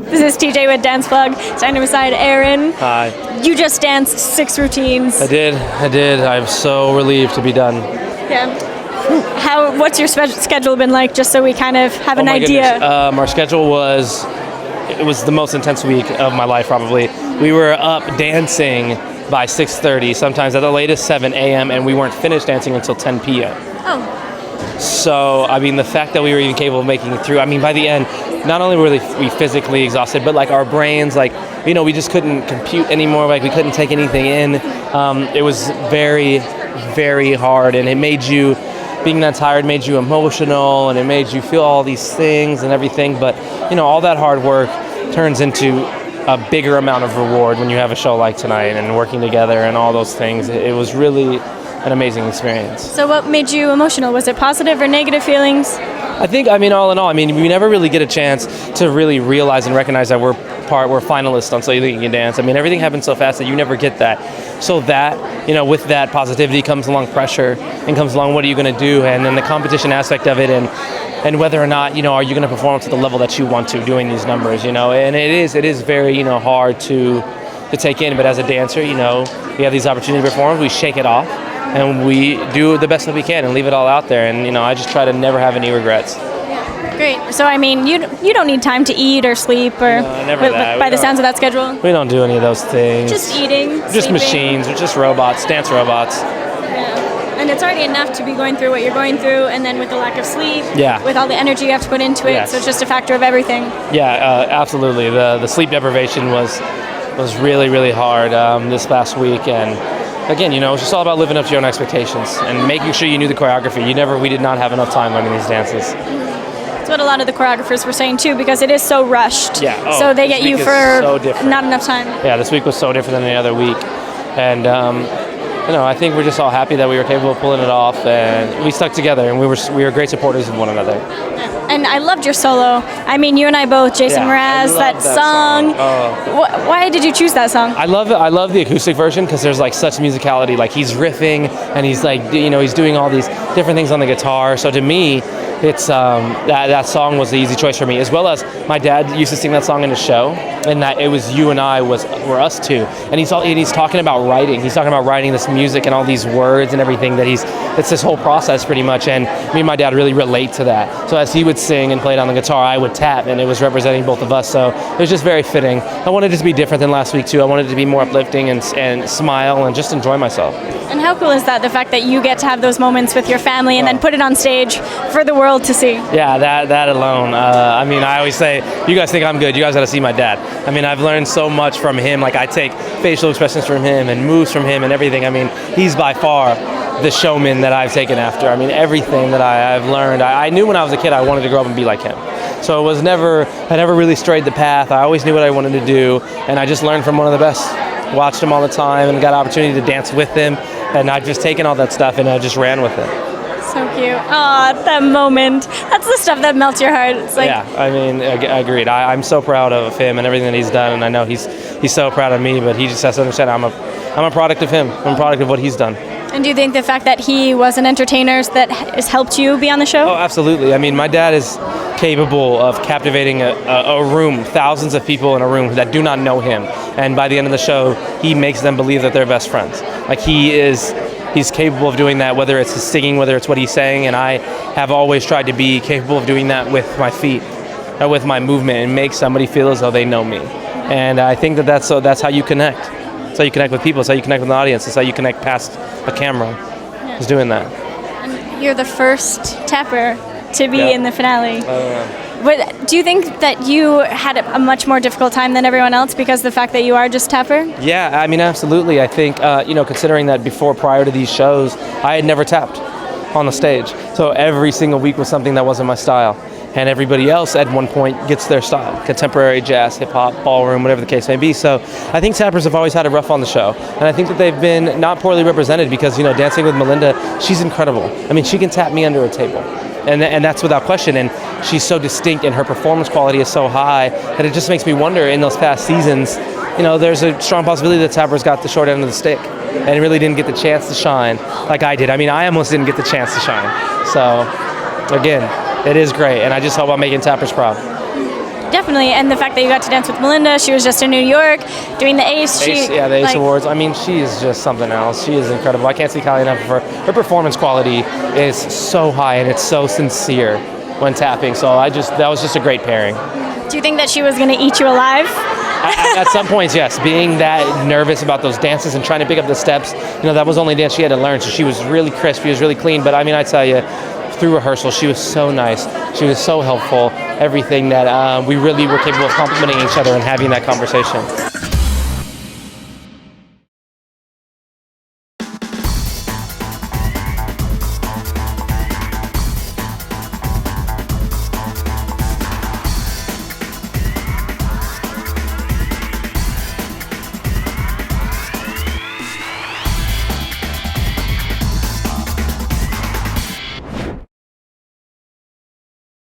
This is TJ with DancePlug. Standing beside Aaron. Hi. You just danced 6 routines. I did. I'm so relieved to be done. Yeah. What's your schedule been like, just so we kind of have an idea? Our schedule was the most intense week of my life, probably. We were up dancing by 6:30, sometimes at the latest 7 a.m., and we weren't finished dancing until 10 p.m. Oh. So, I mean, the fact that we were even capable of making it through, I mean, by the end, not only were we physically exhausted, but like our brains, like, you know, we just couldn't compute anymore, like we couldn't take anything in. It was very, very hard, and it made you, being that tired made you emotional, and it made you feel all these things and everything, but, you know, all that hard work turns into a bigger amount of reward when you have a show like tonight and working together and all those things. It was really an amazing experience. So what made you emotional? Was it positive or negative feelings? I think, I mean, all in all, I mean, we never really get a chance to really realize and recognize that we're finalists on So You Think You Can Dance. I mean, everything happens so fast that you never get that. So that, you know, with that positivity comes along pressure and comes along what are you going to do, and then the competition aspect of it, and whether or not, you know, are you going to perform to the level that you want to doing these numbers, you know, and it is very, you know, hard to take in, but as a dancer, you know, we have these opportunities to perform, we shake it off, and we do the best that we can and leave it all out there, and, you know, I just try to never have any regrets. Great. So, I mean, you don't need time to eat or sleep or never that. By the sounds of that schedule? We don't do any of those things. Just eating, just sleeping. Machines, just robots, dance robots. Yeah. And it's already enough to be going through what you're going through, and then with the lack of sleep, with all the energy you have to put into it, so it's just a factor of everything. Yeah, absolutely. The sleep deprivation was really, really hard this past week, and again, you know, it's just all about living up to your own expectations and making sure you knew the choreography. We did not have enough time learning these dances. That's what a lot of the choreographers were saying too, because it is so rushed. Yeah. So they get you for not enough time. Yeah, this week was so different than any other week, and you know, I think we're just all happy that we were capable of pulling it off, and we stuck together, and we were great supporters of one another. And I loved your solo. I mean, you and I both, Jason Mraz, that song. Why did you choose that song? I love it. I love the acoustic version because there's like such musicality. Like he's riffing and he's like, you know, he's doing all these different things on the guitar. So to me, it's that song was the easy choice for me, as well as my dad used to sing that song in his show, and that it was You and I were us two. And he's talking about writing. He's talking about writing this music and all these words and everything it's this whole process pretty much. And me and my dad really relate to that. So as he would sing and play it on the guitar, I would tap, and it was representing both of us. So it was just very fitting. I wanted it to be different than last week too. I wanted it to be more uplifting and smile and just enjoy myself. And how cool is that, the fact that you get to have those moments with your family and then put it on stage for the world to see? Yeah, that alone. I mean, I always say, you guys think I'm good, you guys got to see my dad. I mean, I've learned so much from him. Like, I take facial expressions from him and moves from him and everything. I mean, he's by far the showman that I've taken after. I mean, everything that I've learned. I knew when I was a kid I wanted to grow up and be like him. So I never really strayed the path. I always knew what I wanted to do, and I just learned from one of the best. Watched him all the time and got an opportunity to dance with him, and I've just taken all that stuff and I just ran with it. So cute. Aw, that moment. That's the stuff that melts your heart. It's like, yeah, I mean, agreed. I'm so proud of him and everything that he's done, and I know he's so proud of me, but he just has to understand I'm a product of him. I'm a product of what he's done. And do you think the fact that he was an entertainer that has helped you be on the show? Oh, absolutely. I mean, my dad is capable of captivating a room, thousands of people in a room that do not know him. And by the end of the show, he makes them believe that they're best friends. Like, he's capable of doing that, whether it's his singing, whether it's what he's saying. And I have always tried to be capable of doing that with my feet, with my movement, and make somebody feel as though they know me. And I think that's how you connect. That's how you connect with people. It's how you connect with an audience. It's how you connect past a camera. Is doing that. And you're the first tapper to be in the finale. But do you think that you had a much more difficult time than everyone else because of the fact that you are just tapper? Yeah, I mean, absolutely. I think, you know, considering that prior to these shows, I had never tapped on the stage. So every single week was something that wasn't my style. And everybody else at one point gets their style, contemporary, jazz, hip-hop, ballroom, whatever the case may be. So I think tappers have always had it rough on the show. And I think that they've been not poorly represented because, you know, dancing with Melinda, she's incredible. I mean, she can tap me under a table. And that's without question. And she's so distinct and her performance quality is so high that it just makes me wonder, in those past seasons, you know, there's a strong possibility that tappers got the short end of the stick and really didn't get the chance to shine like I did. I mean, I almost didn't get the chance to shine. So, again, it is great, and I just hope I'm making tappers proud. Definitely, and the fact that you got to dance with Melinda, she was just in New York doing the ACE. The ACE Awards. I mean, she is just something else. She is incredible. I can't speak highly enough of her. Her performance quality is so high, and it's so sincere when tapping. So that was just a great pairing. Do you think that she was going to eat you alive? At some points, yes. Being that nervous about those dances and trying to pick up the steps, that was the only dance she had to learn. So she was really crisp. She was really clean. But I mean, I tell you, through rehearsal, she was so nice. She was so helpful. Everything that we really were capable of complimenting each other and having that conversation.